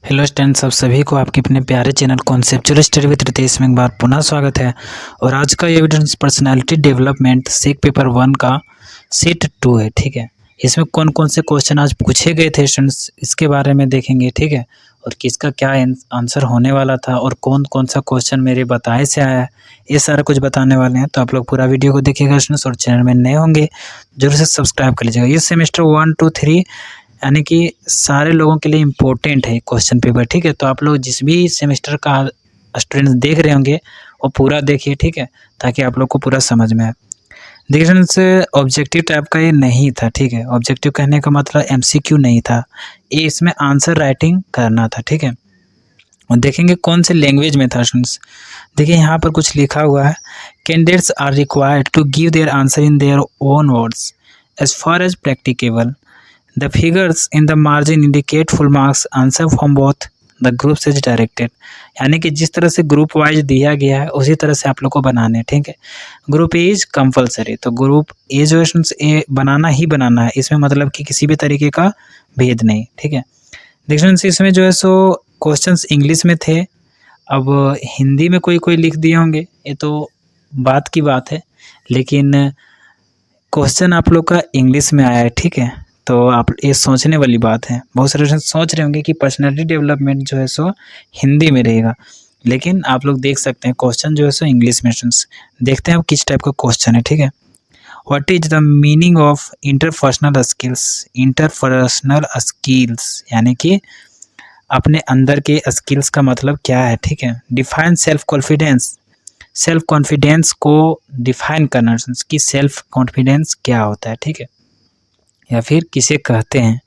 Hello students, आप सभी को आपके अपने प्यारे channel conceptual study with Ritesh में एक बार पुनः स्वागत है। और आज का ये एविडेंस पर्सनालिटी डेवलपमेंट सेक पेपर 1 का सेट 2 है। ठीक है, इसमें कौन कौन से क्वेश्चन आज पूछे गए थे स्टूडेंट्स, इसके बारे में देखेंगे। ठीक है, और किसका क्या आंसर होने वाला था और कौन कौन सा क्वेश्चन मेरे बताए से आया है, ये सारा कुछ बताने वाले हैं। तो आप लोग पूरा वीडियो को देखिएगा स्टूडेंट्स, और चैनल में नए होंगे जरूर से सब्सक्राइब कर लीजिएगा। ये सेमेस्टर 1, 2, 3 यानी कि सारे लोगों के लिए इम्पोर्टेंट है क्वेश्चन पेपर। ठीक है, तो आप लोग जिस भी सेमेस्टर का स्टूडेंट्स देख रहे होंगे वो पूरा देखिए। ठीक है, ताकि आप लोग को पूरा समझ में आए। देखिए स्टूडेंट्स, ऑब्जेक्टिव टाइप का ये नहीं था। ठीक है, ऑब्जेक्टिव कहने का मतलब एमसीक्यू नहीं था, ये इसमें आंसर राइटिंग करना था। ठीक है, और देखेंगे कौन से लैंग्वेज में था स्टूडेंट्स। देखिए यहाँ पर कुछ लिखा हुआ है, candidates are required to give their answer in their own words as far as practicable. The figures in the margin indicate full marks answer from both the groups is directed। यानी कि जिस तरह से ग्रुप वाइज दिया गया है उसी तरह से आप लोग को बनाने हैं। ठीक है, ग्रुप ए इज कंपलसरी, तो ग्रुप ए जो है बनाना ही बनाना है, इसमें मतलब कि किसी भी तरीके का भेद नहीं। ठीक है, देखिए इसमें जो है सो क्वेश्चंस इंग्लिश में थे। अब हिंदी में कोई कोई लिख दिए होंगे, ये तो बात की बात है, लेकिन क्वेश्चन आप लोग का इंग्लिश में आया है। ठीक है, तो आप ये सोचने वाली बात है। बहुत सारे सोच रहे होंगे कि पर्सनालिटी डेवलपमेंट जो है सो हिंदी में रहेगा, लेकिन आप लोग देख सकते हैं क्वेश्चन जो है सो इंग्लिश में। देखते हैं अब किस टाइप का क्वेश्चन है। ठीक है, what is the meaning of interpersonal skills. Interpersonal skills यानी कि अपने अंदर के स्किल्स का मतलब क्या है। ठीक है, define self confidence. Self confidence को डिफाइन करना कि सेल्फ कॉन्फिडेंस क्या होता है। ठीक है, या फिर किसे कहते हैं।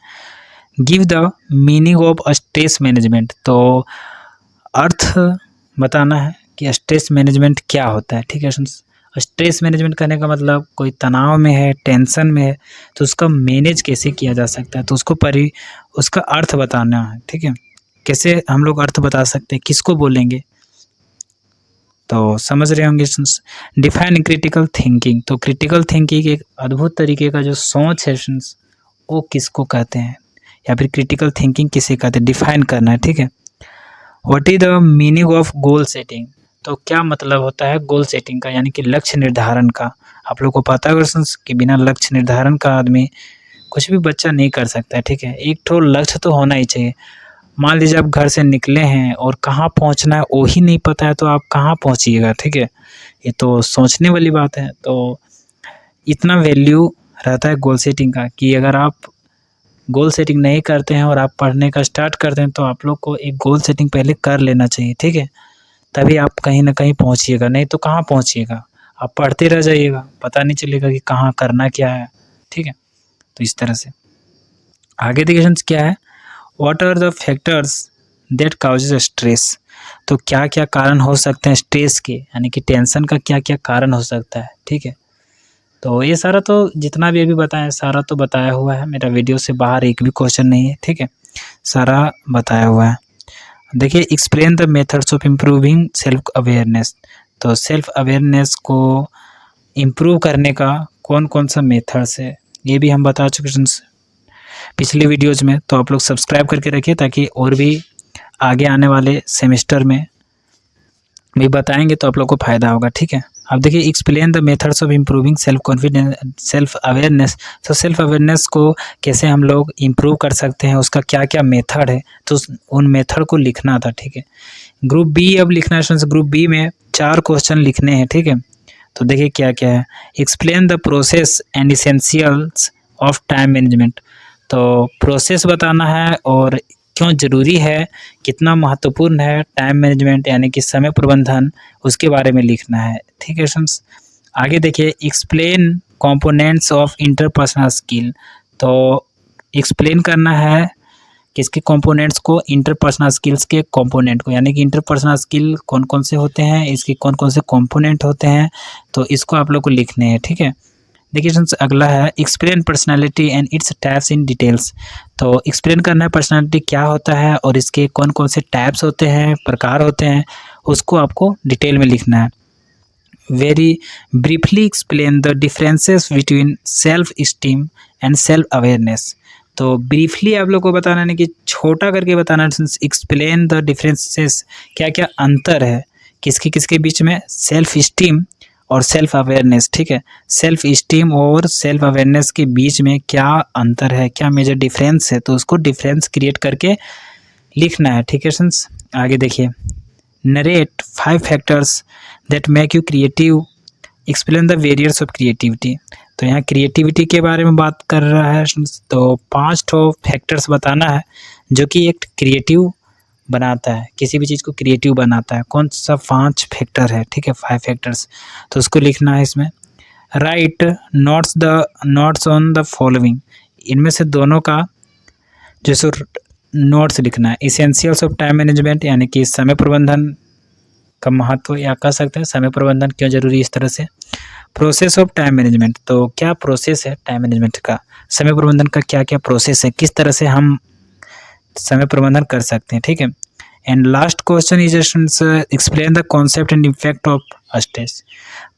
Give the meaning of stress management, तो अर्थ बताना है कि स्ट्रेस मैनेजमेंट क्या होता है। ठीक है, स्ट्रेस मैनेजमेंट करने का मतलब कोई तनाव में है, टेंशन में है, तो उसका मैनेज कैसे किया जा सकता है, तो उसका अर्थ बताना है। ठीक है, कैसे हम लोग अर्थ बता सकते हैं, किसको बोलेंगे, तो समझ रहे होंगे। डिफाइन क्रिटिकल थिंकिंग, तो क्रिटिकल थिंकिंग एक अद्भुत तरीके का जो सोच है वो किसको कहते हैं, या फिर क्रिटिकल थिंकिंग किसे कहते हैं, डिफाइन करना है। ठीक है, what is the meaning of goal setting, तो क्या मतलब होता है गोल सेटिंग का, यानी कि लक्ष्य निर्धारण का। आप लोग को पता है कि बिना लक्ष्य निर्धारण का आदमी कुछ भी बच्चा नहीं कर सकता है। ठीक है, एक ठो लक्ष्य तो होना ही चाहिए। मान लीजिए आप घर से निकले हैं और कहाँ पहुँचना है वो ही नहीं पता है, तो आप कहाँ पहुँचिएगा। ठीक है, ये तो सोचने वाली बात है। तो इतना वैल्यू रहता है गोल सेटिंग का कि अगर आप गोल सेटिंग नहीं करते हैं और आप पढ़ने का स्टार्ट करते हैं, तो आप लोग को एक गोल सेटिंग पहले कर लेना चाहिए। ठीक है, तभी आप कहीं ना कहीं पहुँचिएगा, नहीं तो कहाँ पहुँचिएगा, आप पढ़ते रह जाइएगा, पता नहीं चलेगा कि कहाँ करना क्या है। ठीक है, तो इस तरह से आगे देखिए क्या है, what are the factors that causes stress, तो क्या क्या कारण हो सकते हैं स्ट्रेस के, यानी कि टेंशन का क्या क्या कारण हो सकता है। ठीक है, तो ये सारा तो जितना भी अभी बताया सारा तो बताया हुआ है, मेरा वीडियो से बाहर एक भी क्वेश्चन नहीं है। ठीक है, सारा बताया हुआ है। देखिए, explain the methods of improving self awareness, तो सेल्फ अवेयरनेस को इम्प्रूव करने का कौन कौन सा मेथड्स है, ये भी हम बता चुके हैं पिछले वीडियोज़ में। तो आप लोग सब्सक्राइब करके रखिए, ताकि और भी आगे आने वाले सेमेस्टर में भी बताएंगे तो आप लोग को फ़ायदा होगा। ठीक है, अब देखिए, explain the methods of improving self confidence self awareness, तो सेल्फ अवेयरनेस को कैसे हम लोग इम्प्रूव कर सकते हैं, उसका क्या क्या मेथड है, तो उन मेथड को लिखना था। ठीक है, ग्रुप बी अब लिखना है। ग्रुप बी में 4 क्वेश्चन लिखने हैं। ठीक है, तो देखिए क्या क्या है, explain the process and essentials of time management, तो प्रोसेस बताना है और क्यों ज़रूरी है, कितना महत्वपूर्ण है टाइम मैनेजमेंट यानी कि समय प्रबंधन, उसके बारे में लिखना है। ठीक है फ्रेंड्स, आगे देखिए, explain components of interpersonal skill, तो एक्सप्लेन करना है किसके कंपोनेंट्स को, इंटरपर्सनल स्किल्स के कंपोनेंट को, यानी कि इंटरपर्सनल स्किल कौन कौन से होते हैं, इसके कौन कौन से कंपोनेंट होते हैं, तो इसको आप लोग को लिखने हैं। ठीक है, देखिए फ्रेंड्स, अगला है explain personality and its types in details, तो एक्सप्लेन करना है पर्सनालिटी क्या होता है और इसके कौन कौन से टाइप्स होते हैं, प्रकार होते हैं, उसको आपको डिटेल में लिखना है। Very briefly explain the differences between self esteem and self awareness, तो ब्रीफली आप लोग को बताना है कि छोटा करके बताना है, एक्सप्लेन द डिफरेंसेस, क्या क्या अंतर है किसके किसके बीच में, सेल्फ स्टीम और सेल्फ अवेयरनेस, ठीक है। सेल्फ स्टीम और सेल्फ अवेयरनेस के बीच में क्या अंतर है, क्या मेजर डिफरेंस है, तो उसको डिफरेंस क्रिएट करके लिखना है, ठीक है फ्रेंड्स। आगे देखिए, narrate 5 factors that make you creative, explain the warriors of creativity. तो यहाँ क्रिएटिविटी के बारे में बात कर रहा है, तो 5 ठो फैक्टर्स बताना है जो कि एक क्रिएटिव बनाता है, किसी भी चीज़ को क्रिएटिव बनाता है। कौन सा 5 फैक्टर है, ठीक है, 5 फैक्टर्स, तो उसको लिखना है इसमें। Right notes on the following, इनमें से दोनों का जो सो नोट्स लिखना है। इसेंशियल्स ऑफ टाइम मैनेजमेंट, यानी कि समय प्रबंधन का महत्व, या कह सकते हैं समय प्रबंधन क्यों जरूरी है इस तरह से। प्रोसेस ऑफ टाइम मैनेजमेंट, तो क्या प्रोसेस है टाइम मैनेजमेंट का, समय प्रबंधन का क्या क्या प्रोसेस है, किस तरह से हम समय प्रबंधन कर सकते हैं, ठीक है। And last question is explain the concept and impact of stress,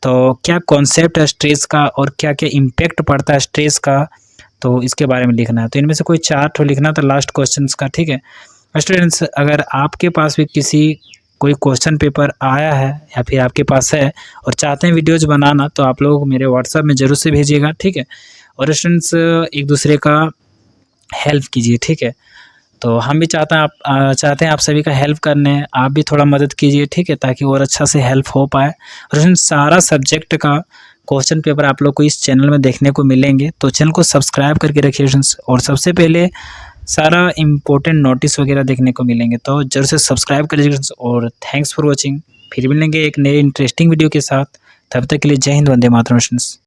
तो क्या कॉन्सेप्ट है स्ट्रेस का और क्या क्या इम्पैक्ट पड़ता है स्ट्रेस का, तो इसके बारे में लिखना है। तो इनमें से कोई 4 ठो लिखना था लास्ट क्वेश्चन का, ठीक है। स्टूडेंट्स, अगर आपके पास भी कोई क्वेश्चन पेपर आया है या फिर आपके पास है और चाहते हैं वीडियोज बनाना, तो आप लोग मेरे व्हाट्सएप में ज़रूर से भेजिएगा, ठीक है। और स्टूडेंट्स, एक दूसरे का हेल्प कीजिए, ठीक है। तो हम भी चाहते हैं आप सभी का हेल्प करने, आप भी थोड़ा मदद कीजिए, ठीक है, ताकि और अच्छा से हेल्प हो पाए। और स्टूडेंट्स, सारा सब्जेक्ट का क्वेश्चन पेपर आप लोग को इस चैनल में देखने को मिलेंगे, तो चैनल को सब्सक्राइब करके रखिए स्टूडेंट्स, और सबसे पहले सारा इम्पोर्टेंट नोटिस वगैरह देखने को मिलेंगे, तो जरूर से सब्सक्राइब करिए। और थैंक्स फॉर वॉचिंग, फिर मिलेंगे एक नए इंटरेस्टिंग वीडियो के साथ, तब तक के लिए जय हिंद, वंदे मातरम स्टूडेंट्स।